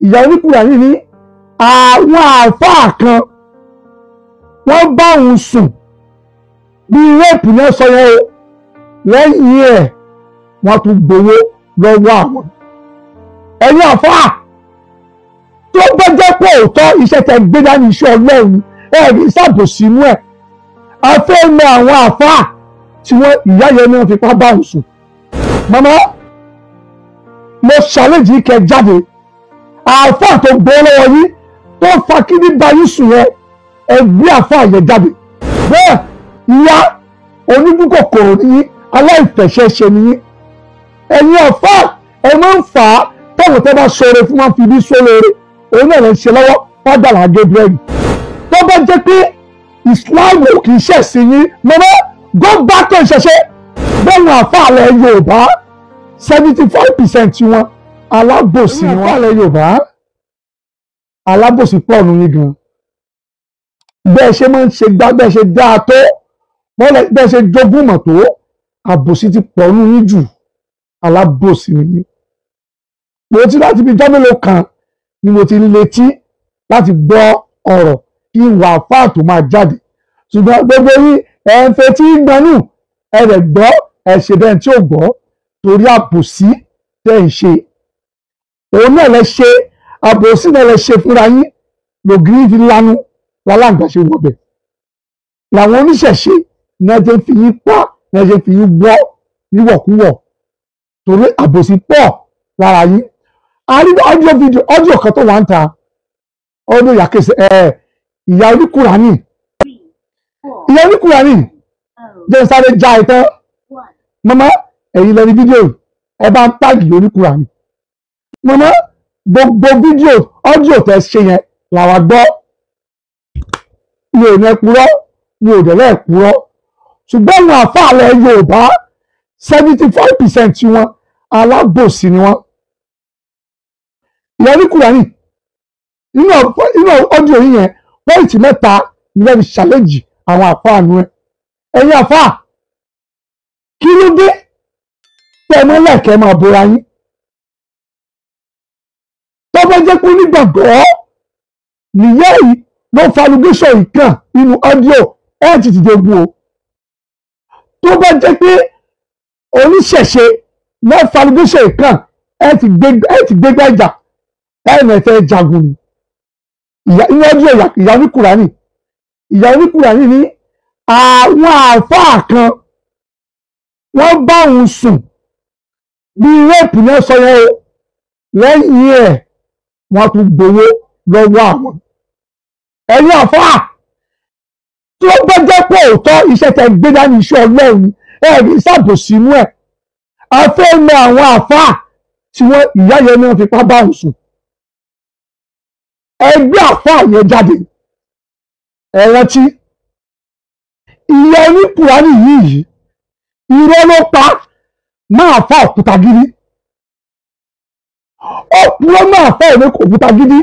ìyá oníkùránì ní àwọn àáfàá kan wọ́n bá òun sùn bí rẹ́ẹ̀pù náà sọ yẹn o lẹ́yìn ẹ̀ wọ́n tún gbowó lọ́wọ́ àwọn. ẹ̀yin àáfàá tó bá jẹ́ pé òótọ́ iṣẹ́ tẹ gbé dání iṣẹ́ ọlọ́run ẹ̀rí ṣàbòsí inú ẹ̀ a fẹ́ mọ àwọn àáfàá tí wọ́n ìyá yẹn náà fipá bá òun sùn. màmá mo ṣàlejì kẹ jáde àáfàá tó gbọ́ lọ́wọ́ yín tó fa kíní bá yín sùn yẹn ẹgbẹ́ àáfàá yẹn jáde. bẹ́ẹ̀ ìyá oníbùkọ̀kọ̀rọ̀ nìyí aláìfẹ̀ṣẹ̀ṣe nìyí ẹ̀yin àáfàá ẹ máa ń fà á táwọn tẹ́ bá ṣoore fún wọn fi bí sólóore òun náà lè ṣe lọ́wọ́ fàgbàlá Gabriel tó bá jẹ́ pé Islam ò kì í ṣẹ̀sìn yín mọ́mọ́ go back to ìṣẹ̀ṣe bẹ́ẹ̀ ni àáfàá alẹ́ Yorùbá 75% wọn alábòsí wọn alẹ́ Yorùbá alábòsí pọ̀ nù yín gan bẹ́ẹ̀ ṣe máa ń ṣe gbá bẹ́ẹ̀ ṣe dáa tó bẹ́ẹ̀ ṣe jogún mọ̀ tó àbòsí ti pọ̀ nù yín jù alábòsí ni yín. mo ti láti fi jọ́mẹ́lò kan ni mo ti létí láti gbọ́ ọ̀rọ̀ kí n wà fáà tó máa jáde ṣùgbọ́n gbogbo yín ẹ̀ ń fetí gbanú ẹ̀ rẹ̀ gbọ́ ẹ̀ ṣe bẹ́ẹ̀ tí ò gbọ́ torí àbòsí tẹ̀ ń ṣe òun náà lẹ ṣe àbòsí náà lẹ ṣe fúnra yín lògiri fi lanu lálàǹgbà ṣe wọbẹ̀ làwọn oníṣẹ̀ṣe náà jẹ́ fi yín pa náà jẹ́ fi yín wọ́ níwọ̀kúwọ̀ torí àbòsí pọ̀ lára yín a rí ọdíò kan tó wà ń ta ọdún ìyàkẹsẹ ìyá oníkùránì jẹ́ sáré já ẹ tán màmá ẹ̀yin lẹ́ni fídíò ẹ bá ń táàgì oníkùránì màmá gbogbo fídíò ọdíò tẹ́ ṣe yẹn làwa gbọ́ mi ò ní ẹkùrọ́ mi ò dẹ̀lẹ́ ẹkùrọ́ ṣùgbọ́n àwọn àfáàlẹ̀ Yorùbá 75% wọn alábòsí ni wọn. ìyá oníkùránì nínú ọdún yìí yẹn pọ́ìntì mẹ́ta ní lẹ́nu ṣàlẹ́jì àwọn àfáànú ẹ̀ ẹ̀yin àfáà kí ló dé tẹ́ ẹ mọ́ lẹ́ẹ̀kẹ́ máa bora yín tó bá jẹ́ pé onígbàgbọ́ nìyá yìí ló fa allegation yìí kàn nínú audio ẹ̀ ti ti dogun o tó bá jẹ́ pé oníṣẹ̀ṣe ló fa allegation yìí kàn ẹ̀ ti gbégbá ìjà ẹ̀ nà ẹ̀fẹ̀ jagun ni ìyá audio ìyá oníkùránì ní àwọn àáfàá kan wọ́n bá òun sùn bí rẹ́ẹ̀pù náà sọ yẹn o lẹ́yìn ẹ̀ wọ́n tún gbowó lọ́wọ́ àwọn. ẹ̀yin àáfàá tí ó bá jẹ́ pé òótọ́ iṣẹ́ tẹ gbé dání iṣẹ́ ọlọ́run ẹ̀rí ṣàbòsí inú ẹ̀ a fẹ́ mọ àwọn àáfàá tí wọ́n ìyá yẹn náà fipá bá òun sùn. ẹgbẹ́ àáfàá yẹn jáde ẹ rántí ìyá oníkùránì yìí irọ́ ló pa máa fa òkúta gidi ó purọ́ máa fa òkúta gidi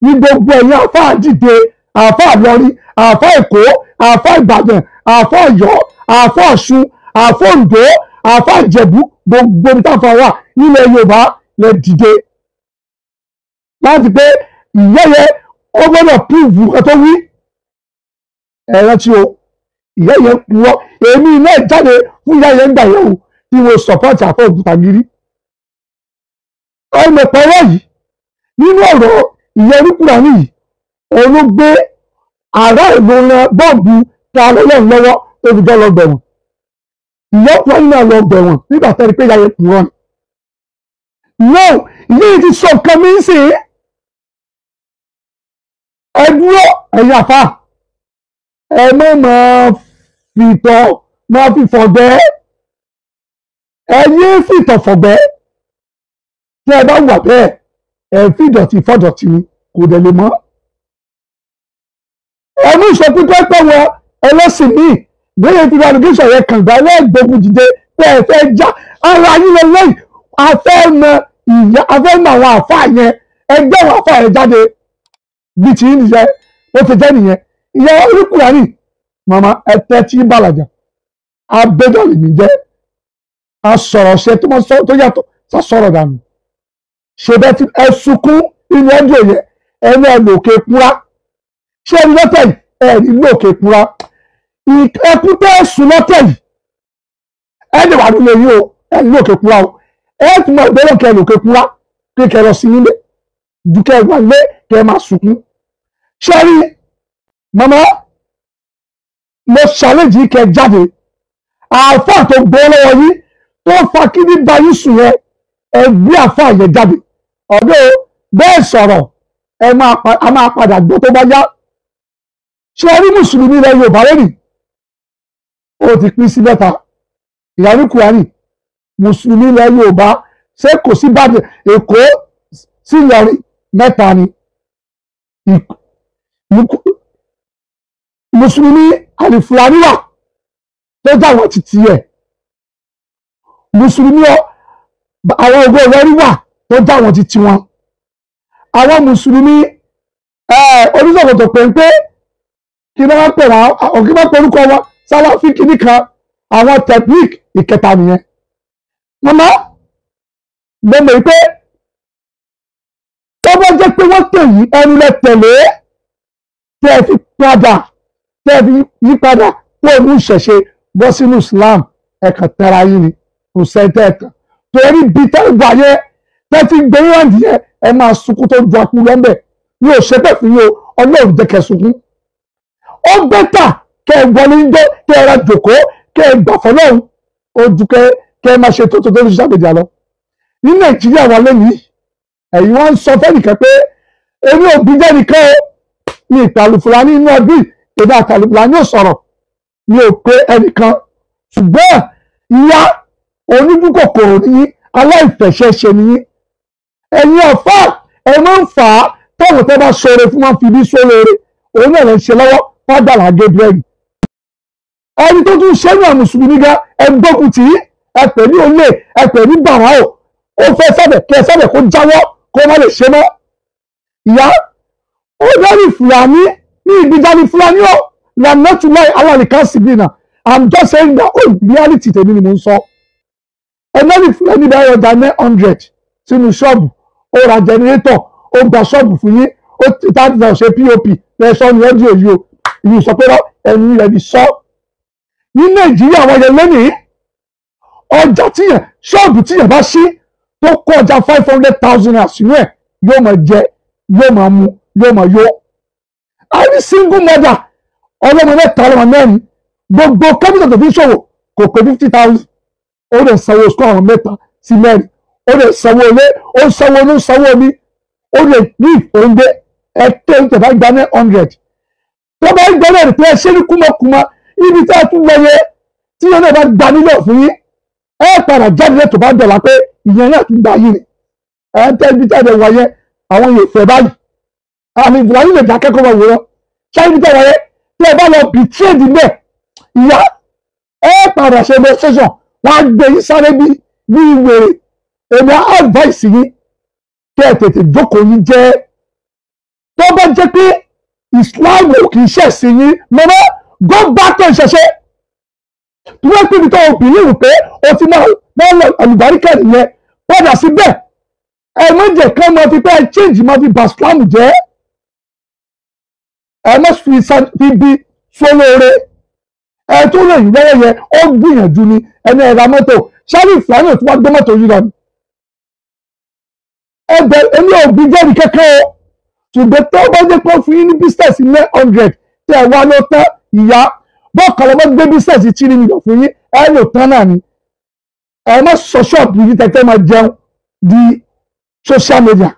ní gbogbo ẹ̀yìn àáfàá dìde àáfàá Ìlọrin àáfàá Èkó àáfàá Ìbàdàn àáfàá Ọ̀yọ́ àáfàá Ọ̀ṣun àáfàá Oǹdó àáfàá Ìjẹ̀bú gbogbo ní táfà wà nílẹ̀ Yorùbá lè dìde láti pé ìyá yẹn ó gbọ́dọ̀ púùfù nǹkan tó wí ẹ rántí o ìyá yẹn purọ́ èmi náà jáde fún ìyá yẹn gbà yẹn o tí mo sọpọ́ọ̀tì àfọ Ògúntagìrì ọmọ ìpẹ́rẹ́ yìí nínú ọ̀rọ̀ ìyá oníkùránì yìí òun ló gbé àrá ìlòran bọ́ọ̀bù ta lọ́lọ́run lọ́wọ́ tó fi jọ́ lọ gbẹ̀wọ̀n ìyá ọkùnrin náà lọ gbẹ̀wọ̀n nígbà tẹ́lẹ̀ pé ìyá yẹn purọ́ ni no ìyá yìí ti sọ nǹkan mi ń sìn ẹ dúró ẹ̀yin àfáà ẹ má máa fìtọ̀ máa fi fọ̀gbẹ́ ẹ yé fìtọ̀ fọ̀gbẹ́ tí ẹ bá wà bẹ́ẹ̀ ẹ fi ìdọ̀tí fọ̀dọ̀tí ni kò dẹ̀ lè mọ́. ẹnu ìṣòkútọ́ pẹ̀ wọ ẹlẹ́sìn míì bóyá ti allegation yẹn kàn gbà lẹ́ẹ̀gbógun dìde pé ẹ fẹ́ já ara yín lọ lẹ́yìn afẹ́ mọ àwọn àfáà yẹn ẹgbẹ́ àwọn àfáà yẹn jáde bí ti nìyẹn ó ti jẹ́ nìyẹn ìyá oníkùránì màmá ẹ tẹ́ tí ń bàlàjà abẹ́jọ́ lèmi jẹ́ a sọ̀rọ̀ ṣe tó máa sọ tó yàtọ̀ sá sọ̀rọ̀ dànù ṣe bẹ́ẹ̀ tí ẹ sunkún inú ẹ̀dùn yẹn ẹni ẹ lòkè kúra ṣé ẹni lọ́tẹ̀ yìí ẹ ní lòkè kúra ẹkún tẹ́ ẹ sùn lọ́tẹ̀ yìí ẹni wà nílé yìí o ẹ ní lòkè kúra o ẹ tún máa gbọ́dọ̀ kẹ́ lòkè kúra kí kẹ́ lọ sí nílé ju kẹ́ wà lé kẹ́ máa sunkún ṣé rí màmá mo ṣàlẹ́jì kẹ́ jáde àáfàá tó gbọ́ lọ́wọ́ yìí tó fa kí ní bayí sùn yẹn ẹ gbé àáfàá yẹn jáde ọ̀dọ́ bẹ́ẹ̀ sọ̀rọ̀ a máa padà gbọ́ tó bá yá ṣé ẹ rí mùsùlùmí ilẹ̀ Yorùbá lónìí ó ti pín sí mẹ́ta ìyàwó kùránì mùsùlùmí ilẹ̀ Yorùbá ṣé kò sí Ìbàdàn Èkó sí Ìlọrin mẹ́ta ni mùsùlùmí àlìfùlàní wà tó dáwọn ti tiẹ̀ mùsùlùmí àwọn ògbó ìwẹ́rí wà tó dáwọn ti tiwọn àwọn mùsùlùmí oníṣòwòtò péńpé kí ni wọ́n pè wọ́n òkè bá porúkọ wọn Sàláfì kìíní kan àwọn tẹ̀blík ìkẹta nìyẹn màmá mo mọ̀ pé tó bá jẹ́ pé wọ́n tẹ̀ yí ẹnu lẹ tẹ̀lé tẹ́ ẹ fi padà tẹ́ ẹ fi yí padà kó ní ìṣẹ̀ṣe bọ́ sínú Islam ẹ̀kan tẹ́ra yín ni kò sẹ́ńtẹ́ ẹ̀kan torí bí tẹ́lifà yẹ tẹ́tí gbẹ́rẹ́ǹdì yẹ ẹ máa sunkún tó ju akú lọ́mbẹ̀ ní òṣèpẹ̀ fún yín o Ọlọ́run jẹ́ kẹ́ sunkún ó bẹ́tà kẹ́ ẹ wọlé ń gbé kẹ́ ẹ ra jòkó kẹ́ ẹ gbà fọlọ́run ó ju kẹ́ ẹ máa ṣe tó ní sàgbèjà lọ ní Nàìjíríà wà lẹ́yìn ẹ̀yin wọ́n ń sọ fẹ́nìkan pé èmi ò bí jẹ́nìkan o ní ìtàlùfùlání inú ọdún èdè àtàlùfùlání ò sọ̀rọ̀ mi ò pé ẹnìkan ṣùgbọ́n ìyá onídùúkòkòrò ní aláìfẹ̀ṣẹ̀ṣe nìyí ẹ̀yin ọ̀fà ẹ máa ń fà á táwọn tẹ́ bá ṣoore fún wọn fi bí sólóore òun náà lè ṣe lọ́wọ́ fádàlà Gabriel ẹni tó tún ṣẹ́nu àwọn mùsùlùmí ga ẹ gbógun tì í ẹ pè ní olè ẹ pè ní bàwá o ó fẹ́ sábẹ̀ kí ẹ sábẹ̀ kó jáwọ́ kó má lè ṣe mọ́ ìyá ó dárí Fúlàní ní ìgbìjà ní Fúlàní ó lànà tún láì alálìká síbí náà I'm just saying that ó reality tèmi ni mo ń sọ ẹ̀nà ní Fúlàní bá yọ ọjà 900 sínú ṣọ́ọ̀bù ó ra jẹnẹrétọ̀ ó gba ṣọ́ọ̀bù fún yín ó ti tá ti ṣe POP lẹ́sọ̀ ní ọ́díò yìí o ìlú sọ pé ẹni rẹ̀ ní sọ ní Nàìjíríà wọ́n yẹ lónìí ọjà tíyàn ṣọ́ọ̀bù tíyàn bá ṣí tó kó ọjà 500,000 naira sínú ẹ̀ yóò máa jẹ yóò máa mu yóò máa yó every single mother ọlọ́mọ mẹ́ta ọlọ́mọ mẹ́rin gbogbo capital tó fi ṣòwò kò pé 50,000 ó lè sanwó sukú àwọn mẹ́ta sí mẹ́rin ó lè sanwó ilé ó sanwó ní sanwó omi ó lè ní oúnjẹ ẹtẹ ń tẹ̀fà gba 900 tó bá ń gbọ́ náà rí pé ẹ ṣe ní kúmọ̀kúmọ̀ ibi tí a tún lọ yẹ tí yẹn náà bá gba nílò fún yín ẹ padà jáde lẹ́tọ̀ bá dọ̀la pé ìyẹn náà tún gba yín ni ẹ ń tẹ́ ibi tí a lè wọ yẹn àwọn yóò fẹ́ báyìí àmì ìfúnni lè dákẹ́ kọ́ wọ́n ṣáà ibi tí a wọ yẹn tí ẹ bá lọ bì tírèdì mẹ́ ìyá ẹ padà ṣe bẹ ṣẹṣọ wọn á gbé yín sáré bí ìwèrè èmi advice yín kí ẹ tètè jókòó yín jẹ́ tó bá jẹ́ pé Islam ò kì í ṣẹ̀sìn yín mọ́mọ́ go back to ìṣẹ̀ṣe tí wọ́n pè mí tó o bìlíìfù pé o ti máa lọ àlùbáríkà nìyẹn padà síbẹ̀ ẹ méje kan máa fi pé ẹ change máa fi bà Islam jẹ́ ẹ má fi bí sólóore ẹ tó lè yí lọ́wọ́ yẹn ó gbìyànjú ni ẹni ẹ̀ra mọ́tò ṣáàlì ìfúlàní tí wọ́n gbé mọ́tò yìí lọ ni ẹgbẹ́ ẹni òbí jẹ́rìí kẹ́kẹ́ o ṣùgbọ́n tó bá jẹ́ pé fún yín ní business 900 tí ẹ wá ló tán ìyá bọ́ọ̀kànlọ́ bá gbé business 3 million fún yín ẹ lò tán náà ni ẹ má sọ ṣọ́ọ̀bù yìí tẹ́tẹ́ máa jẹun di social media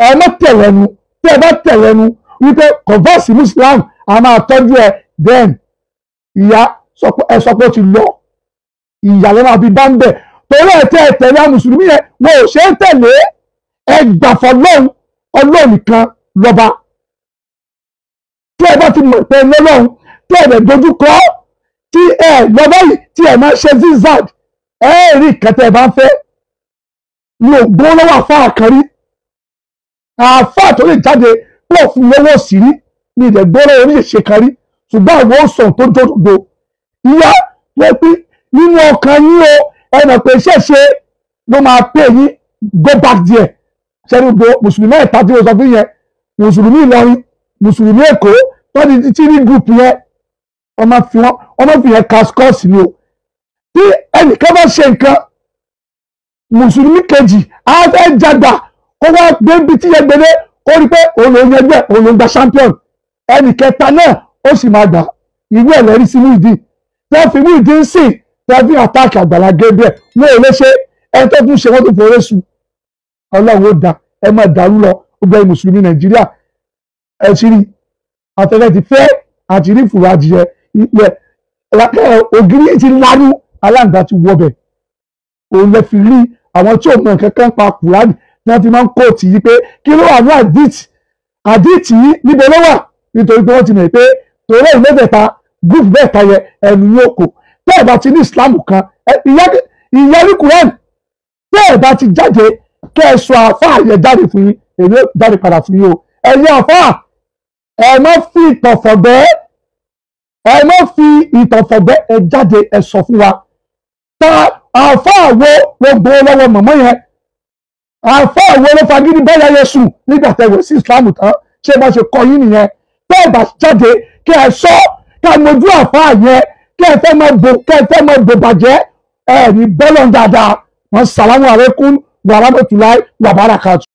ẹ má tẹ̀lẹ́nu tí ẹ bá tẹ̀lẹ́nu wípé converse Muslim a máa tọ́jú ẹ then ìyá ẹ sọ pé ó ti lọ ìyá ló máa fi bá ń bẹ̀ torí ẹ tẹ̀lé àwọn mùsùlùmí yẹn wọn ò ṣe é tẹ̀lé ẹ gbà fọlọ́run Ọlọ́run nìkan lọ́ba tí ẹ bá ti mọ̀ pé lọ́lọ́run tí ẹ lè dojú kọ tí ẹ lọ́ba yìí tí ẹ máa ṣe zigzag ẹ rí ìkẹtẹ ẹ bá ń fẹ́ ní ògbó lọ́wọ́ àfáà kan rí àfáà tó lè jáde pọ̀ fún lọ́wọ́ sí rí ní ilẹ̀ gbọ́rọ̀ oníṣẹ̀ṣe kan rí ṣùgbọ́n àwọn òsàn tó jòdòdó ìyá wọ́n pín nínú ọkàn yín o ẹ mọ̀ pé ṣẹ̀ṣẹ̀ ló máa pè yín go back there ṣẹ́ni gbogbo mùsùlùmí ẹ̀ta tí mo sọ fún yẹn mùsùlùmí Ìlọrin mùsùlùmí Èkó wọ́n ti tí ní group yẹn wọ́n máa fi yẹn cascos ni o tí ẹnìkan bá ṣe nǹkan mùsùlùmí kejì á fẹ́ jàgbà kó wá gbé bí tí yẹn gbélé kó rí pé òun ló ń yẹgbẹ́ òun ló ń gba champion ẹnì kẹta náà ó sì máa gbà ìwé ẹ̀lẹ́rìí sí Muyideen tí wọ́n fi Muyideen sìn tí wọ́n fi àtàkì Àgbàlá Gabriel wọ́n ò lè ṣe ẹni tó tún ṣe wọ́n tó fòrè sùn Ọlọ́run ó da ẹ máa dàrú lọ gbogbo mùsùlùmí Nàìjíríà ẹ ti rí afẹ́fẹ́ ti fẹ́ àti rí fùrọ̀ adìyẹ ilẹ̀ ògiri ti lánú aláǹgbá ti wọbẹ̀ òun lè fi rí àwọn tí ò mọ nǹkan kan pa Kùránì ní wọ́n fi máa ń kóòtù yìí pé kí ló wà ní àdìtì yìí níbo ló wà nítorí pé wọ́n ti mọ̀ pé tòró ìlẹ́bẹ̀ta gúúfù bẹ́ẹ̀ta yẹ ẹnu yóò kò tẹ́ ẹ̀ bá ti ní ìsìlámù kan ìyá ní Kùránì tẹ́ ẹ̀ bá ti jáde kẹ́ ẹ sọ àfáà yẹ jáde fún yín èmi jáde padà fún yín o ẹ̀yin àfáà ẹ má fi ìtọ̀fọ̀gbẹ́ ẹ jáde ẹ sọ fún wa ta àfáà wo ló gbowó lọ́wọ́ mọ̀mọ́ yẹn àfáà wo ló fagídí bẹ́ẹ̀ yẹ sùn nígbà tẹ̀wé sí ìsìlámù tán ṣé bá ṣe kọ yín nìyẹn tẹ́ ẹ bá jáde kẹ́ ẹ sọ ká mojú àfáà yẹn kẹ́ ẹ fẹ́ mọ bò bàjẹ́ ẹ ní bọ́lọ̀ dáadáa wọn sàlámù alaykum wa rahmatullahi wa barakatuh.